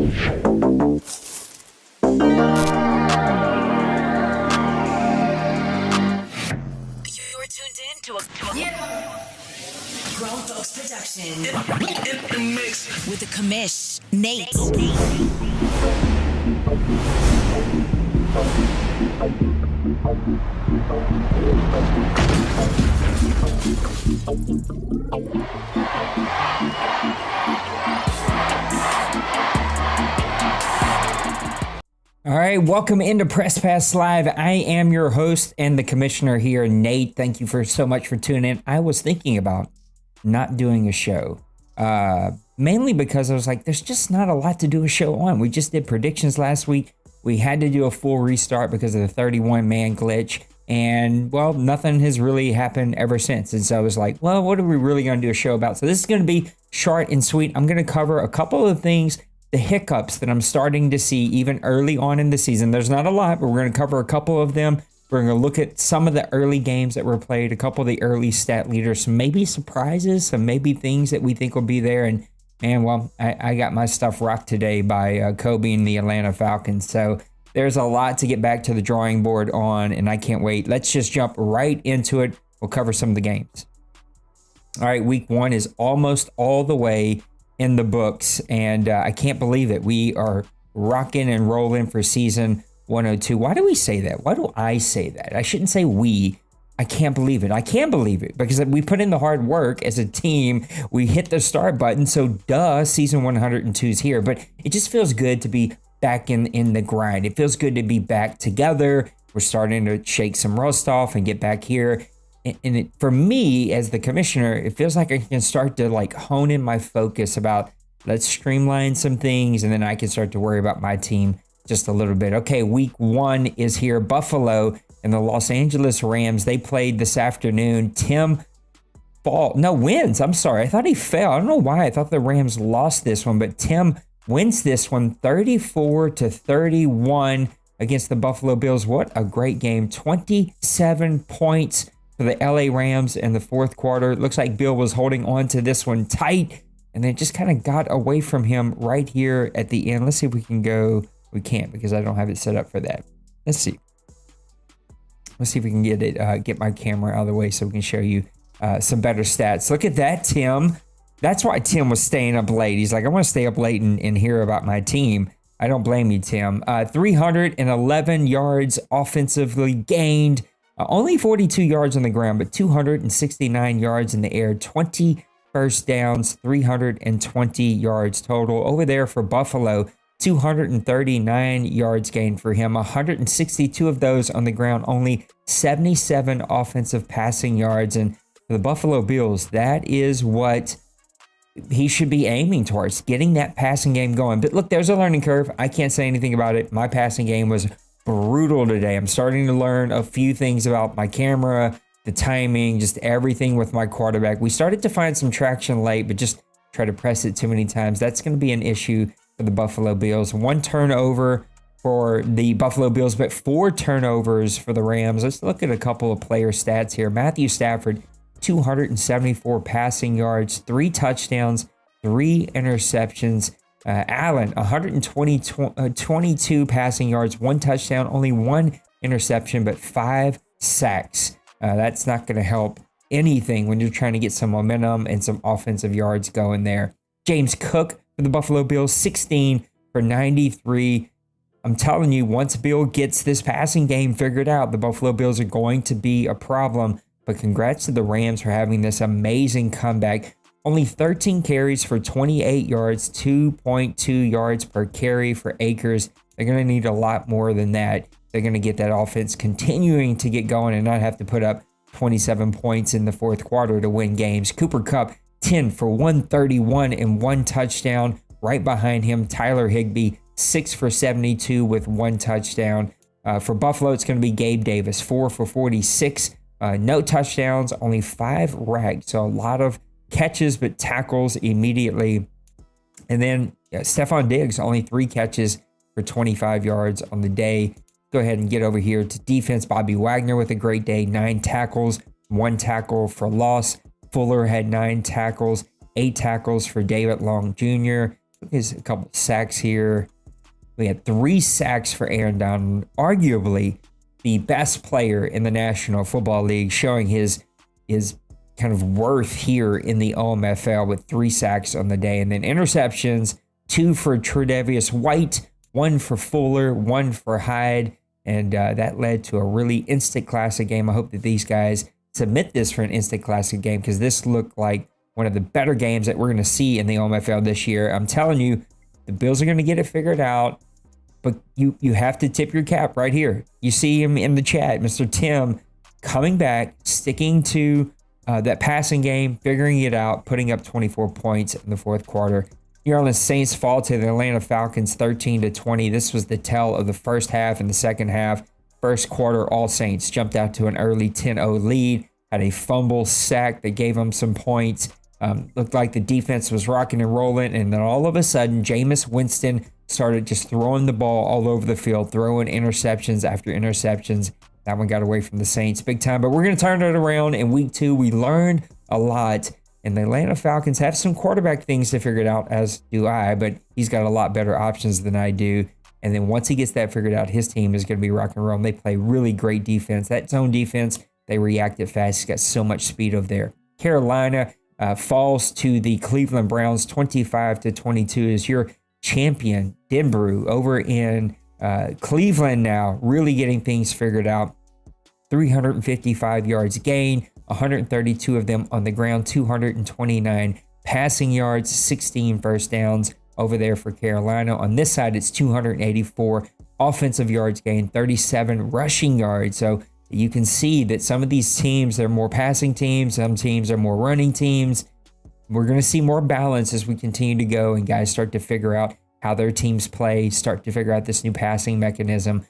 tuned in to a Grown Folks production. In mix. With the commish, Nate. All right, welcome into Press Pass Live. I am your host and the commissioner here, Nate. Thank you so much for tuning in. I was thinking about not doing a show, mainly because I was like, there's just not a lot to do a show on. We just did predictions last week. We had to do a full restart because of the 31-man glitch. And, well, nothing has really happened ever since. And so I was like, well, what are we really going to do a show about? So this is going to be short and sweet. I'm going to cover a couple of things, the hiccups that I'm starting to see even early on in the season. There's not a lot, but we're going to cover a couple of them. We're going to look at some of the early games that were played, a couple of the early stat leaders, some maybe surprises, some maybe things that we think will be there. And, man, well, I got my stuff rocked today by Kobe and the Atlanta Falcons. So there's a lot to get back to the drawing board on, and I can't wait. Let's just jump right into it. We'll cover some of the games. All right, week one is almost all the way in the books, and I can't believe it. We are rocking and rolling for season 102. Why do we say that? Why do I say that? I shouldn't say we. I can't believe it. I can believe it because we put in the hard work as a team. We hit the start button, so duh, season 102 is here. But it just feels good to be back in the grind. It feels good to be back together. We're starting to shake some rust off and get back here. And for me, as the commissioner, it feels like I can start to like hone in my focus about let's streamline some things, and then I can start to worry about my team just a little bit. Okay, week one is here. Buffalo and the Los Angeles Rams, they played this afternoon. Tim wins. I'm sorry. I thought he fell. I don't know why. I thought the Rams lost this one, but Tim wins this one 34-31 against the Buffalo Bills. What a great game. 27 points for the LA Rams in the fourth quarter. It looks like Bill was holding on to this one tight, and then just kind of got away from him right here at the end. Let's see if we can go. We can't because I don't have it set up for that. Let's see. Let's see if we can get my camera out of the way so we can show you some better stats. Look at that, Tim. That's why Tim was staying up late. He's like, I want to stay up late and hear about my team. I don't blame you, Tim. 311 yards offensively gained. Only 42 yards on the ground, but 269 yards in the air. 20 first downs, 320 yards total. Over there for Buffalo, 239 yards gained for him. 162 of those on the ground. Only 77 offensive passing yards. And for the Buffalo Bills, that is what he should be aiming towards, getting that passing game going. But look, there's a learning curve. I can't say anything about it. My passing game was brutal today. I'm starting to learn a few things about my camera, the timing, just everything with my quarterback. We started to find some traction late, but just try to press it too many times. That's going to be an issue for the Buffalo Bills. 1 turnover for the Buffalo Bills, but 4 turnovers for the Rams. Let's look at a couple of player stats here. Matthew Stafford, 274 passing yards, 3 touchdowns, 3 interceptions. Allen, 122 passing yards, 1 touchdown, only 1 interception, but 5 sacks. That's not going to help anything when you're trying to get some momentum and some offensive yards going there. James Cook for the Buffalo Bills, 16 for 93. I'm telling you, once Bill gets this passing game figured out, the Buffalo Bills are going to be a problem. But congrats to the Rams for having this amazing comeback. Only 13 carries for 28 yards, 2.2 yards per carry for Akers. They're going to need a lot more than that. They're going to get that offense continuing to get going and not have to put up 27 points in the fourth quarter to win games. Cooper Kupp, 10 for 131 and 1 touchdown. Right behind him, Tyler Higbee, 6 for 72 with 1 touchdown. For Buffalo, it's going to be Gabe Davis, 4 for 46. No touchdowns, only 5 ragged. So a lot of catches, but tackles immediately. And then Stephon Diggs, only 3 catches for 25 yards on the day. Go ahead and get over here to defense. Bobby Wagner with a great day, 9 tackles, 1 tackle for loss. Fuller had 9 tackles, 8 tackles for David Long Jr. There's a couple sacks here. We had 3 sacks for Aaron Donald, arguably the best player in the National Football League, showing his kind of worth here in the OMFL with 3 sacks on the day. And then interceptions, 2 for Tre'Davious White, 1 for Fuller, 1 for Hyde. And that led to a really instant classic game. I hope that these guys submit this for an instant classic game, because this looked like one of the better games that we're going to see in the OMFL this year. I'm telling you, the Bills are going to get it figured out. But you have to tip your cap right here. You see him in the chat, Mr. Tim, coming back, sticking to that passing game, figuring it out, putting up 24 points in the fourth quarter. New Orleans Saints fall to the Atlanta Falcons 13-20. This was the tell of the first half and the second half. First quarter, all Saints jumped out to an early 10-0 lead, had a fumble sack that gave them some points. Looked like the defense was rocking and rolling, and then all of a sudden, Jameis Winston started just throwing the ball all over the field, throwing interceptions after interceptions. That one got away from the Saints big time, but we're going to turn it around in week 2. We learned a lot, and the Atlanta Falcons have some quarterback things to figure it out, as do I, but he's got a lot better options than I do. And then once he gets that figured out, his team is going to be rock and roll. They play really great defense. That zone defense, they reacted fast. He's got so much speed over there. Carolina falls to the Cleveland Browns 25-22 as your champion, Denbrew, over in Cleveland now, really getting things figured out. 355 yards gain, 132 of them on the ground, 229 passing yards, 16 first downs over there for Carolina. On this side, it's 284 offensive yards gained, 37 rushing yards. So you can see that some of these teams, they're more passing teams. Some teams are more running teams. We're going to see more balance as we continue to go and guys start to figure out how their teams play, start to figure out this new passing mechanism.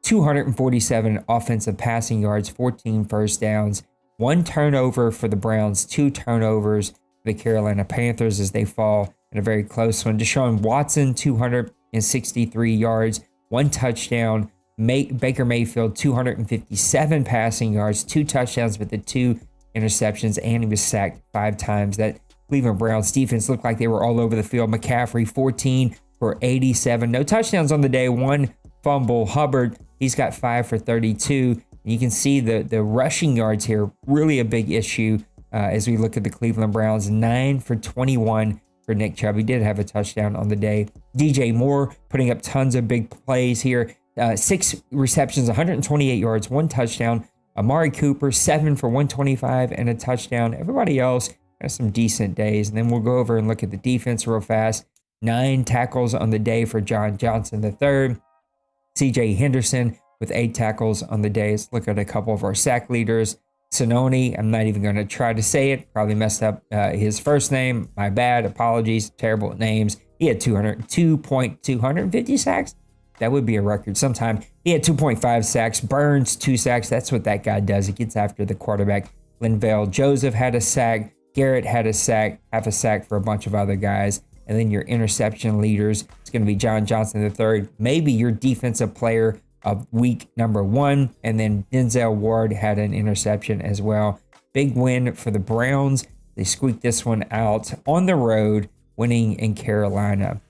247 offensive passing yards, 14 first downs, 1 turnover for the Browns, 2 turnovers for the Carolina Panthers as they fall in a very close one. Deshaun Watson, 263 yards, 1 touchdown. Baker Mayfield, 257 passing yards, 2 touchdowns, but the 2 interceptions, and he was sacked 5 times. That Cleveland Browns defense looked like they were all over the field. McCaffrey, 14 for 87. No touchdowns on the day, 1 fumble. Hubbard, he's got 5 for 32. You can see the rushing yards here, really a big issue as we look at the Cleveland Browns. 9 for 21 for Nick Chubb. He did have a touchdown on the day. DJ Moore putting up tons of big plays here. 6 receptions, 128 yards, 1 touchdown. Amari Cooper, 7 for 125 and a touchdown. Everybody else has some decent days. And then we'll go over and look at the defense real fast. 9 tackles on the day for John Johnson III. CJ Henderson with 8 tackles on the day. Let's look at a couple of our sack leaders. Sononi, I'm not even going to try to say it. Probably messed up his first name. My bad. Apologies. Terrible at names. He had 250 sacks. That would be a record sometime. He had 2.5 sacks. Burns, 2 sacks. That's what that guy does. He gets after the quarterback. Linval Joseph had a sack. Garrett had a sack. Half a sack for a bunch of other guys. And then your interception leaders, it's going to be John Johnson III. Maybe your defensive player of week number 1. And then Denzel Ward had an interception as well. Big win for the Browns. They squeaked this one out on the road, winning in Carolina.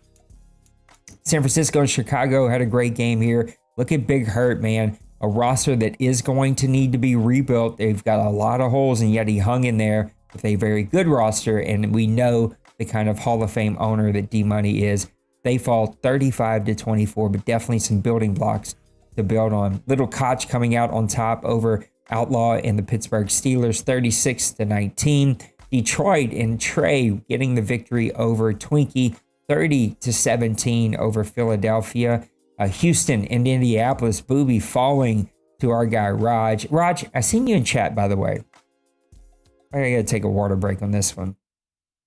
San Francisco and Chicago had a great game here. Look at Big Hurt, man. A roster that is going to need to be rebuilt. They've got a lot of holes, and yet he hung in there with a very good roster. And we know the kind of Hall of Fame owner that D-Money is. They fall 35-24, but definitely some building blocks to build on. Little Koch coming out on top over Outlaw and the Pittsburgh Steelers, 36-19. Detroit and Trey getting the victory over Twinkie, 30-17 over Philadelphia. Houston and Indianapolis, Booby falling to our guy Raj. Raj, I seen you in chat, by the way. I gotta take a water break on this one.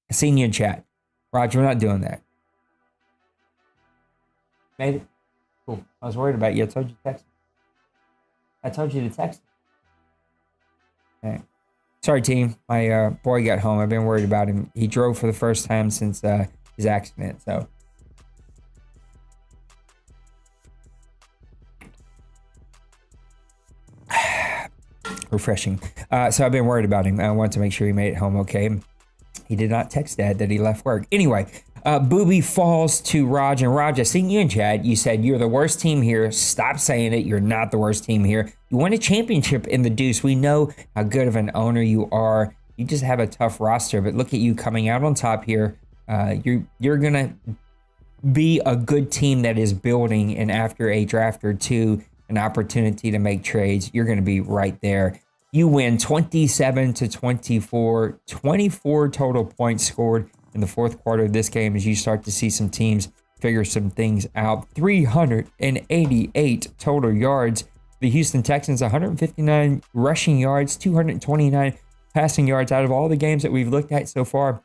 I seen you in chat. Raj, we're not doing that. Made it? Cool. I was worried about you. I told you to text me. I told you to text me. Okay. Sorry, team. My boy got home. I've been worried about him. He drove for the first time since his accident, so. Refreshing. So I've been worried about him. I wanted to make sure he made it home okay. He did not text Dad that he left work. Anyway, Booby falls to Raj. And Raj, I seen you in chat. You said you're the worst team here. Stop saying it. You're not the worst team here. You won a championship in the Deuce. We know how good of an owner you are. You just have a tough roster. But look at you coming out on top here. You're going to be a good team that is building. And after a draft or two, an opportunity to make trades, you're going to be right there. You win 27-24, 24 total points scored in the fourth quarter of this game as you start to see some teams figure some things out. 388 total yards. The Houston Texans, 159 rushing yards, 229 passing yards. Out of all the games that we've looked at so far,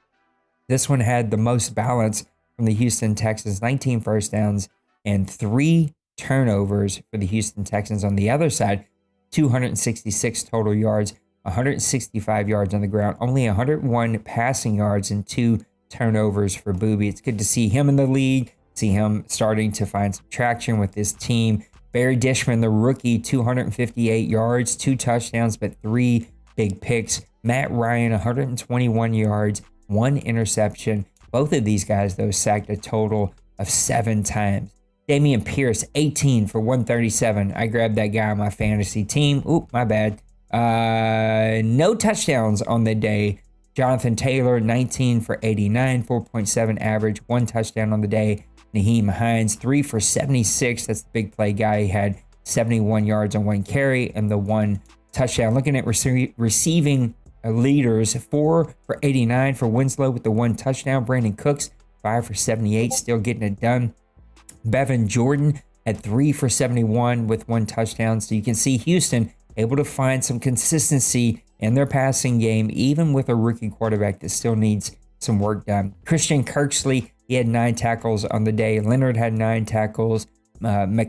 this one had the most balance from the Houston Texans, 19 first downs and 3 turnovers for the Houston Texans. On the other side, 266 total yards, 165 yards on the ground, only 101 passing yards and 2 turnovers for Booby. It's good to see him in the league, see him starting to find some traction with this team. Barry Dishman, the rookie, 258 yards, 2 touchdowns, but 3 big picks. Matt Ryan, 121 yards, 1 interception. Both of these guys, though, sacked a total of 7 times. Damian Pierce, 18 for 137. I grabbed that guy on my fantasy team. Oop, my bad. No touchdowns on the day. Jonathan Taylor, 19 for 89, 4.7 average, 1 touchdown on the day. Naheem Hines, 3 for 76. That's the big play guy. He had 71 yards on 1 carry and the 1 touchdown. Looking at receiving leaders, 4 for 89 for Winslow with the 1 touchdown. Brandon Cooks, 5 for 78, still getting it done. Bevan Jordan had 3 for 71 with 1 touchdown. So you can see Houston able to find some consistency in their passing game, even with a rookie quarterback that still needs some work done. Christian Kirksey, he had 9 tackles on the day. Leonard had 9 tackles. Rodney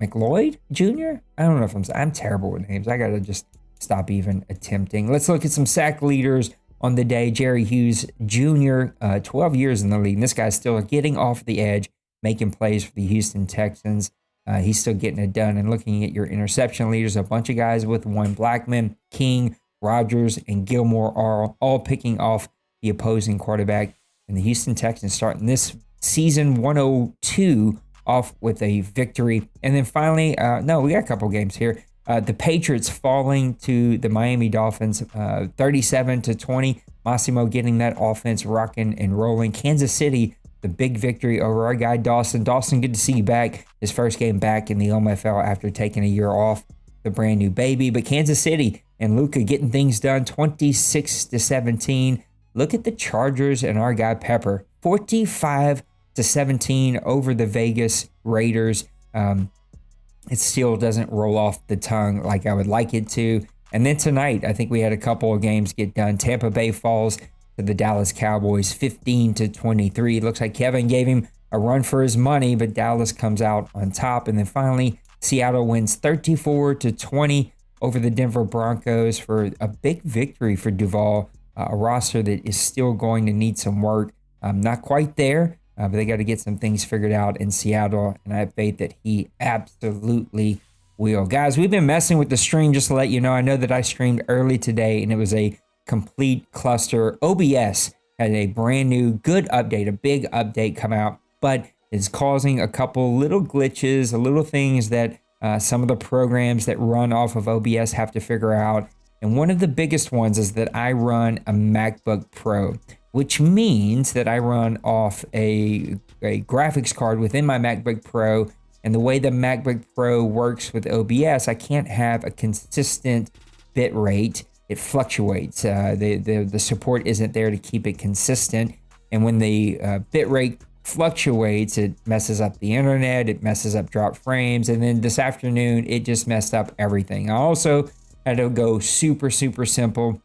McLeod Jr.? I don't know if I'm terrible with names. I got to just stop even attempting. Let's look at some sack leaders on the day. Jerry Hughes Jr., 12 years in the league. And this guy's still getting off the edge, making plays for the Houston Texans. He's still getting it done. And looking at your interception leaders, a bunch of guys with 1. Blackman, King, Rogers, and Gilmore are all picking off the opposing quarterback. And the Houston Texans starting this season 102 off with a victory. And then finally, we got a couple games here. The Patriots falling to the Miami Dolphins, 37-20. Massimo getting that offense rocking and rolling. Kansas City, the big victory over our guy Dawson. Dawson, good to see you back. His first game back in the OMFL after taking a year off, the brand new baby. But Kansas City and Luka getting things done, 26-17. Look at the Chargers and our guy Pepper, 45-17 over the Vegas Raiders. It still doesn't roll off the tongue like I would like it to. And then tonight, I think we had a couple of games get done. Tampa Bay falls to the Dallas Cowboys, 15-23. Looks like Kevin gave him a run for his money, but Dallas comes out on top. And then finally, Seattle wins 34-20 over the Denver Broncos for a big victory for Duval, a roster that is still going to need some work. Not quite there, but they got to get some things figured out in Seattle, and I have faith that he absolutely will. Guys, we've been messing with the stream just to let you know. I know that I streamed early today, and it was a complete cluster. OBS had a brand new good update, a big update come out, but it's causing a couple little glitches, little things that some of the programs that run off of OBS have to figure out. And one of the biggest ones is that I run a MacBook Pro, which means that I run off a graphics card within my MacBook Pro. And the way the MacBook Pro works with OBS, I can't have a consistent bit rate. It fluctuates. The support isn't there to keep it consistent. And when the bit rate fluctuates, it messes up the internet, it messes up drop frames. And then this afternoon, it just messed up everything. I also had to go super simple.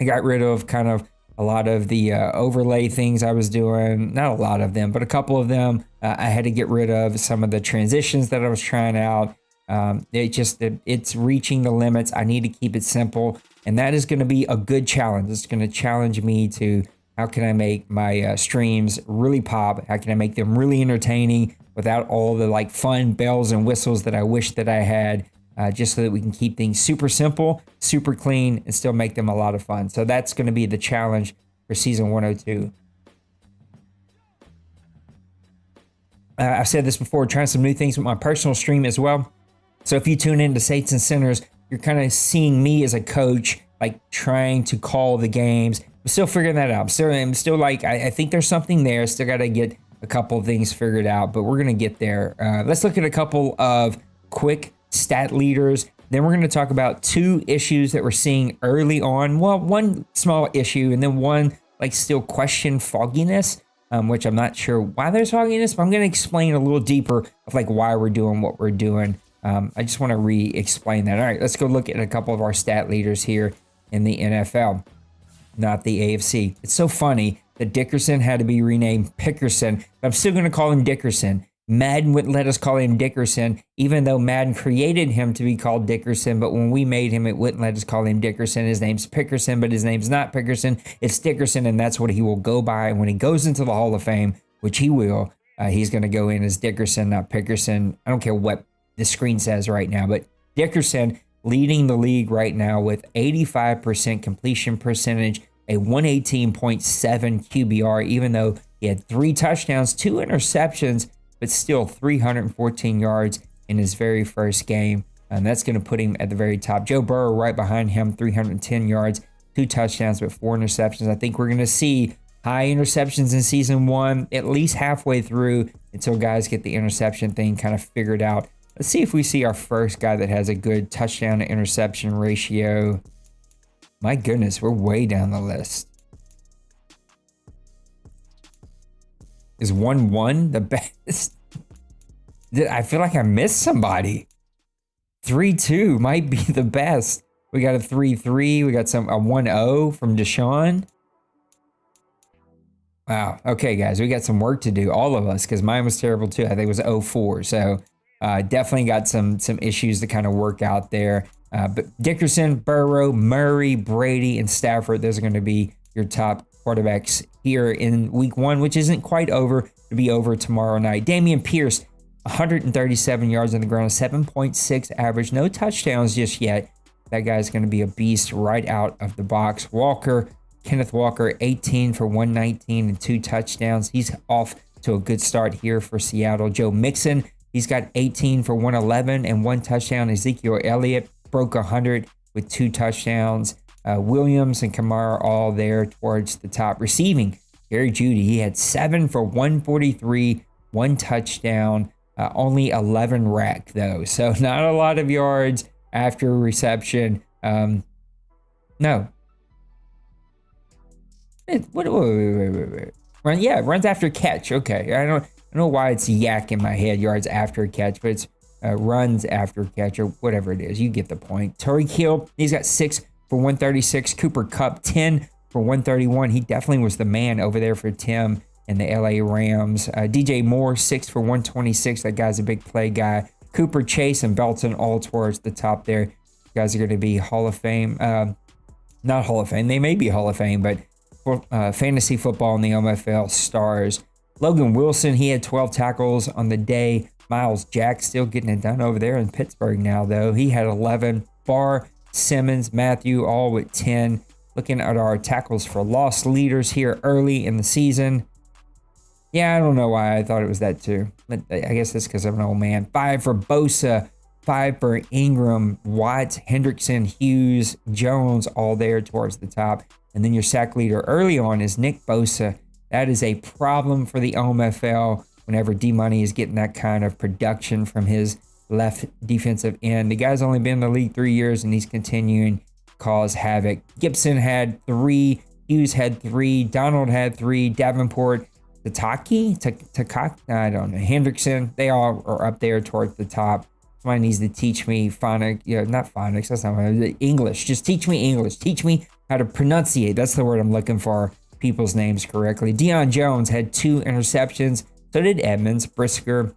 I got rid of kind of a lot of the overlay things I was doing. Not a lot of them, but a couple of them. I had to get rid of some of the transitions that I was trying out. It's reaching the limits. I need to keep it simple. And that is going to be a good challenge. It's going to challenge me to how can I make my streams really pop? How can I make them really entertaining without all the like fun bells and whistles that I wish that I had, just so that we can keep things super simple, super clean, and still make them a lot of fun. So that's going to be the challenge for season 102. I've said this before, trying some new things with my personal stream as well. So if you tune into Saints and Sinners, you're kind of seeing me as a coach, like trying to call the games. I'm still figuring that out. I'm still like, I think there's something there. Still got to get a couple of things figured out, but we're going to get there. Let's look at a couple of quick stat leaders. Then we're going to talk about 2 issues that we're seeing early on. Well, one small issue and then one like still question fogginess. Which I'm not sure why there's fogginess, but I'm going to explain a little deeper of like why we're doing what we're doing. I just want to re-explain that. All right, let's go look at a couple of our stat leaders here in the NFL, not the AFC. It's so funny that Dickerson had to be renamed Pickerson, but I'm still going to call him Dickerson. Madden wouldn't let us call him Dickerson, even though Madden created him to be called Dickerson. But when we made him, it wouldn't let us call him Dickerson. His name's Pickerson, but his name's not Pickerson. It's Dickerson, and that's what he will go by. And when he goes into the Hall of Fame, which he will, he's going to go in as Dickerson, not Pickerson. I don't care what the screen says right now, but Dickerson leading the league right now with 85% completion percentage, a 118.7 QBR, even though he had 3 touchdowns, 2 interceptions, but still 314 yards in his very first game. And that's going to put him at the very top. Joe Burrow right behind him, 310 yards, 2 touchdowns, but 4 interceptions. I think we're going to see high interceptions in season 1, at least halfway through until guys get the interception thing kind of figured out. Let's see if we see our first guy that has a good touchdown to interception ratio. My goodness, we're way down the list. Is 1-1 the best? I feel like I missed somebody. 3-2 might be the best. We got a 3-3. We got a 1-0 from Deshaun. Wow. Okay, guys, we got some work to do, all of us, because mine was terrible too. I think it was 0-4. So definitely got some issues to kind of work out there. But Dickerson, Burrow, Murray, Brady, and Stafford, those are going to be your top quarterbacks here in week 1, which isn't quite over. To be over tomorrow night. Dameon Pierce, 137 yards on the ground, 7.6 average. No touchdowns just yet. That guy's going to be a beast right out of the box. Kenneth Walker, 18 for 119 and 2 touchdowns. He's off to a good start here for Seattle. Joe Mixon, he's got 18 for 111 and 1 touchdown. Ezekiel Elliott broke 100 with 2 touchdowns. Williams and Kamara all there towards the top. Receiving, Jerry Jeudy, he had 7 for 143, 1 touchdown, only 11 rack though. So not a lot of yards after reception. No. Wait. Runs after catch. Okay, I don't know why it's yak in my head, yards after catch, but it's runs after catch or whatever it is. You get the point. Tyreek Hill, he's got 6 for 136. Cooper Kupp, 10 for 131. He definitely was the man over there for Tim and the LA Rams. DJ Moore, 6 for 126. That guy's a big play guy. Cooper, Chase, and Belton all towards the top there. You guys are going to be Hall of Fame. Not Hall of Fame. They may be Hall of Fame, but for fantasy football in the OMFL stars. Logan Wilson, he had 12 tackles on the day. Miles Jack still getting it done over there in Pittsburgh now, though. He had 11. Barr, Simmons, Matthew, all with 10. Looking at our tackles for loss leaders here early in the season. Yeah, I don't know why I thought it was that too. But I guess that's because I'm an old man. 5 for Bosa, 5 for Ingram, Watt, Hendrickson, Hughes, Jones, all there towards the top. And then your sack leader early on is Nick Bosa. That is a problem for the OMFL whenever D-Money is getting that kind of production from his left defensive end. The guy's only been in the league 3 years, and he's continuing to cause havoc. Gibson had 3. Hughes had 3. Donald had 3. Davenport, Takaki, I don't know. Hendrickson, they all are up there towards the top. Somebody needs to teach me phonics. Not phonics. That's not what English. Just teach me English. Teach me how to pronunciate. That's the word I'm looking for. People's names correctly. Deion Jones had 2 interceptions. So did Edmonds, Brisker,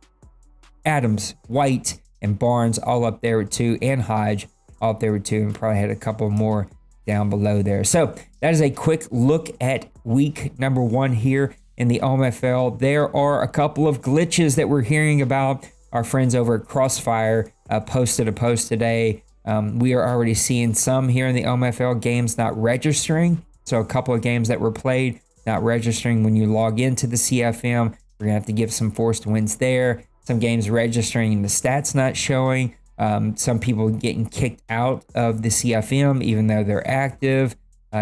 Adams, White, and Barnes all up there with 2, and Hodge all up there with 2, and probably had a couple more down below there. So that is a quick look at week number 1 here in the OMFL. There are a couple of glitches that we're hearing about. Our friends over at Crossfire posted a post today. We are already seeing some here in the OMFL games not registering. So a couple of games that were played not registering when you log into the CFM. We're gonna have to give some forced wins there. Some games registering the stats not showing. Some people getting kicked out of the CFM even though they're active.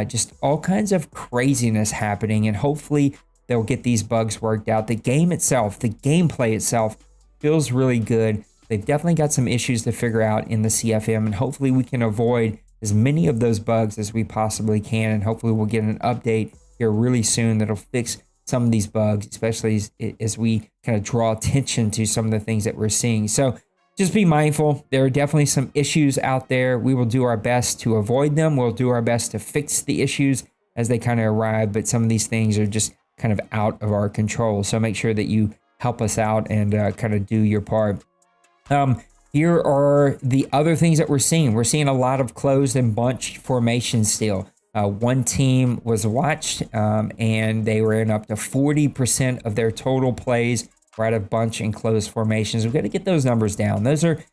Just all kinds of craziness happening, and hopefully they'll get these bugs worked out. The game itself, the gameplay itself feels really good. They've definitely got some issues to figure out in the CFM, and hopefully we can avoid as many of those bugs as we possibly can, and hopefully we'll get an update here really soon that'll fix some of these bugs, especially as we kind of draw attention to some of the things that we're seeing. So just be mindful. There are definitely some issues out there. We will do our best to avoid them. We'll do our best to fix the issues as they kind of arrive, but some of these things are just kind of out of our control. So make sure that you help us out and kind of do your part. Here are the other things that we're seeing. We're seeing a lot of closed and bunch formations still. One team was watched and they were in up to 40% of their total plays were out of bunch and closed formations. We've got to get those numbers down. Those are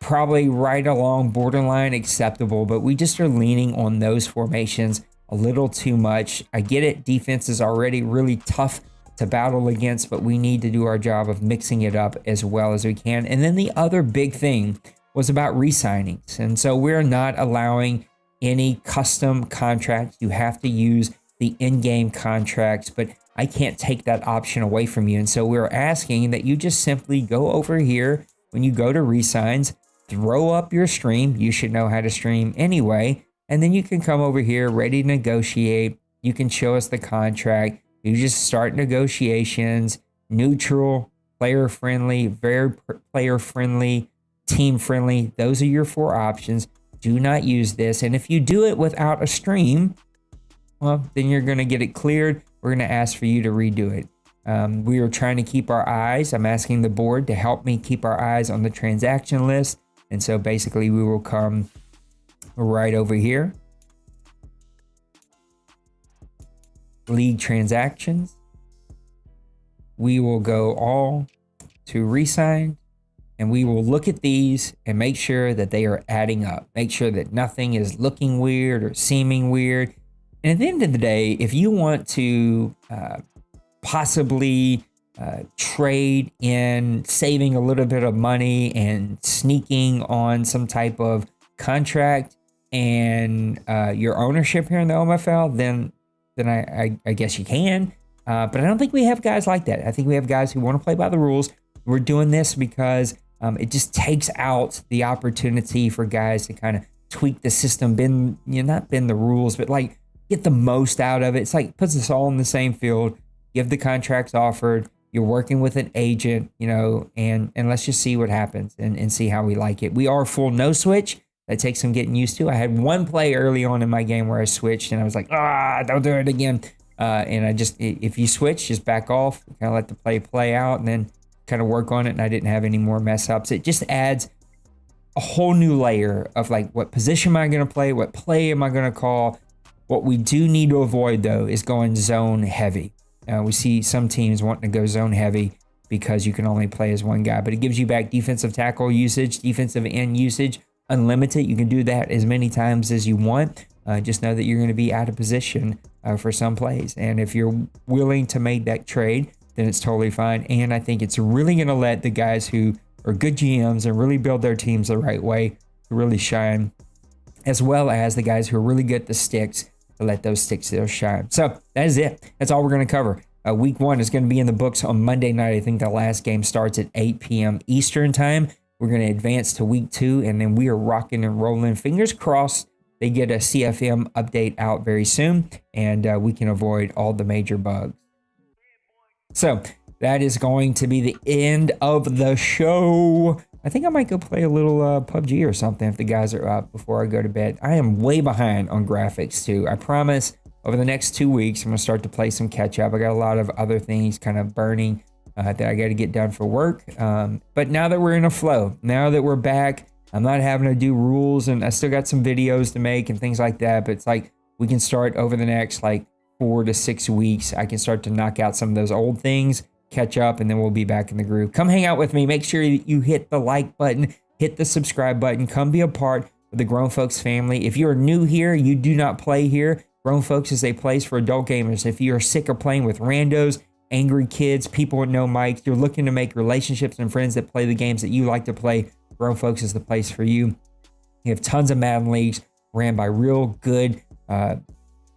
probably right along borderline acceptable, but we just are leaning on those formations a little too much. I get it. Defense is already really tough to battle against, but we need to do our job of mixing it up as well as we can. And then the other big thing was about re-signings. And so we're not allowing any custom contracts. You have to use the in-game contracts, but I can't take that option away from you. And so we're asking that you just simply go over here when you go to re-signs, throw up your stream. You should know how to stream anyway. And then you can come over here ready to negotiate. You can show us the contract. You just start negotiations, neutral, player-friendly, very player-friendly, team-friendly. Those are your 4 options. Do not use this. And if you do it without a stream, well, then you're going to get it cleared. We're going to ask for you to redo it. We are trying to keep our eyes. I'm asking the board to help me keep our eyes on the transaction list. And so basically we will come right over here. League transactions. We will go all to re-sign, and we will look at these and make sure that they are adding up. Make sure that nothing is looking weird or seeming weird. And at the end of the day, if you want to possibly trade in saving a little bit of money and sneaking on some type of contract and your ownership here in the OMFL, then I guess you can. But I don't think we have guys like that. I think we have guys who want to play by the rules. We're doing this because it just takes out the opportunity for guys to kind of tweak the system, not bend the rules, but like get the most out of it. It's like puts us all in the same field. Give the contracts offered. You're working with an agent, and let's just see what happens and see how we like it. We are full no switch. That takes some getting used to. I had one play early on in my game where I switched and I was like, don't do it again. And I just, if you switch, just back off, kind of let the play out and then kind of work on it. And I didn't have any more mess ups. It just adds a whole new layer of like, what position am I going to play? What play am I going to call? What we do need to avoid though is going zone heavy. We see some teams wanting to go zone heavy because you can only play as one guy, but it gives you back defensive tackle usage, defensive end usage, unlimited. You can do that as many times as you want. Just know that you're going to be out of position for some plays. And if you're willing to make that trade, then it's totally fine. And I think it's really going to let the guys who are good GMs and really build their teams the right way to really shine, as well as the guys who are really good at the sticks to let those sticks still shine. So that is it. That's all we're going to cover. Week 1 is going to be in the books on Monday night. I think the last game starts at 8 p.m. Eastern time. We're going to advance to week 2, and then we are rocking and rolling. Fingers crossed they get a CFM update out very soon, and we can avoid all the major bugs. So that is going to be the end of the show. I think I might go play a little PUBG or something if the guys are up before I go to bed. I am way behind on graphics too. I promise over the next 2 weeks, I'm going to start to play some catch up. I got a lot of other things kind of burning that I got to get done for work. But now that we're in a flow, now that we're back, I'm not having to do rules, and I still got some videos to make and things like that. But it's like we can start over the next like 4 to 6 weeks. I can start to knock out some of those old things, catch up, and then we'll be back in the groove. Come hang out with me. Make sure you hit the like button, hit the subscribe button. Come be a part of the Grown Folks family. If you're new here, you do not play here, Grown Folks is a place for adult gamers. If you're sick of playing with randos, angry kids, people with no mics, you're looking to make relationships and friends that play the games that you like to play, Grown Folks is the place for you. We have tons of Madden leagues ran by real good,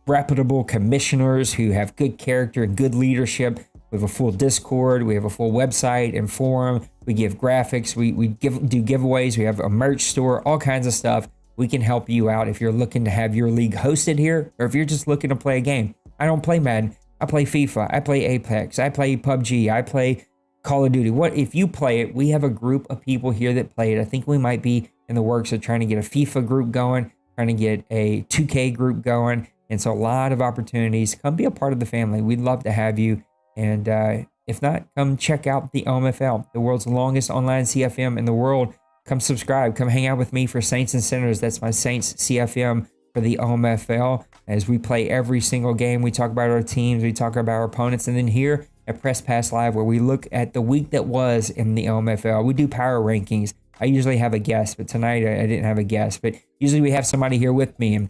reputable commissioners who have good character and good leadership. We have a full Discord. We have a full website and forum. We give graphics. We do giveaways. We have a merch store, all kinds of stuff. We can help you out if you're looking to have your league hosted here, or if you're just looking to play a game. I don't play Madden. I play FIFA. I play Apex. I play PUBG. I play Call of Duty. What if you play it? We have a group of people here that play it. I think we might be in the works of trying to get a FIFA group going, trying to get a 2K group going. And so a lot of opportunities. Come be a part of the family. We'd love to have you. And if not, come check out the OMFL, the world's longest online CFM in the world. Come subscribe. Come hang out with me for Saints and Sinners. That's my Saints CFM for the OMFL. As we play every single game, we talk about our teams, we talk about our opponents. And then here at Press Pass Live, where we look at the week that was in the OMFL, we do power rankings. I usually have a guest, but tonight I didn't have a guest. But usually we have somebody here with me, and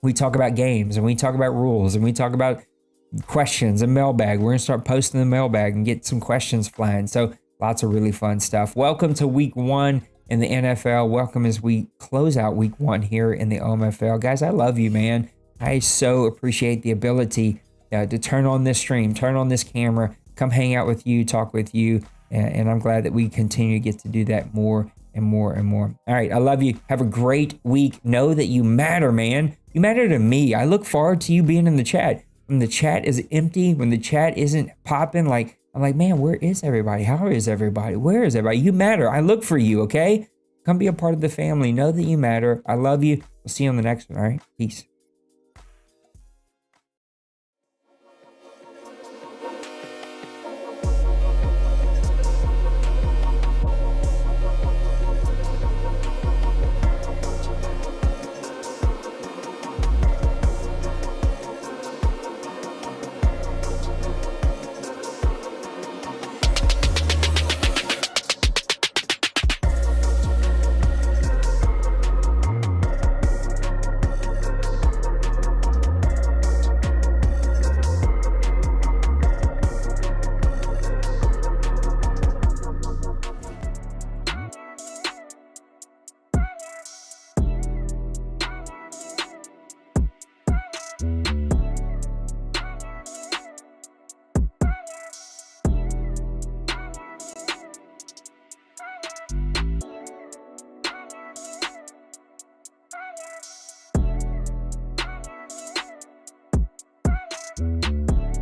we talk about games, and we talk about rules, and we talk about questions and mailbag. We're going to start posting the mailbag and get some questions flying. So lots of really fun stuff. Welcome to week 1 in the NFL. Welcome as we close out week 1 here in the OMFL. Guys, I love you, man. I so appreciate the ability to turn on this stream, turn on this camera, come hang out with you, talk with you. And I'm glad that we continue to get to do that more and more and more. All right. I love you. Have a great week. Know that you matter, man. You matter to me. I look forward to you being in the chat. When the chat is empty, when the chat isn't popping, I'm like, man, where is everybody? How is everybody? Where is everybody? You matter. I look for you, okay? Come be a part of the family. Know that you matter. I love you. We'll see you on the next one, all right? Peace.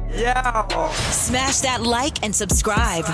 Yeah. Smash that like and subscribe.